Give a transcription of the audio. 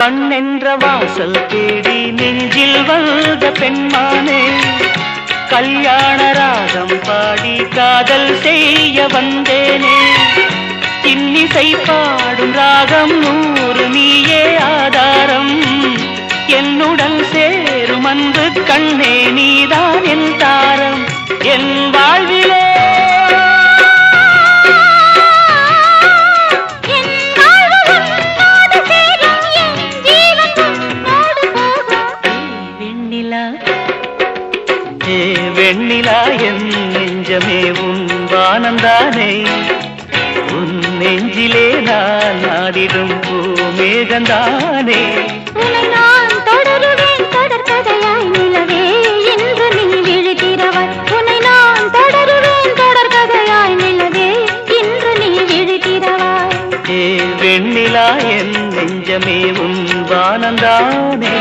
கண்ணென்ற வாசல் தேடி நெஞ்சில் வந்த பெண்மானே, கல்யாண ராகம் பாடி காதல் செய்ய வந்தேனே. இன்னிசை பாடும் ராகம் 100 நீயே ஆதாரம், என்னுடன் சேரும் அன்பு கண்ணே நீதான் என் தாரம். என் வாழ்விலே வெண்ணிலா என் நெஞ்சமே உன் வானந்தானே, உன் நெஞ்சிலே நான் நாடிடும் பூமேகந்தானே. உன்னை நான் தொடருவேன் தொடர்கதையாய் நிலவே என்று நீ விழித்திரவாய். உன்னை நான் தொடருவேன் தொடர்கதையாய் நிலவே என்று நீ விழித்திரவாய். வெண்ணிலா என் நெஞ்சமே உன் வானந்தானே.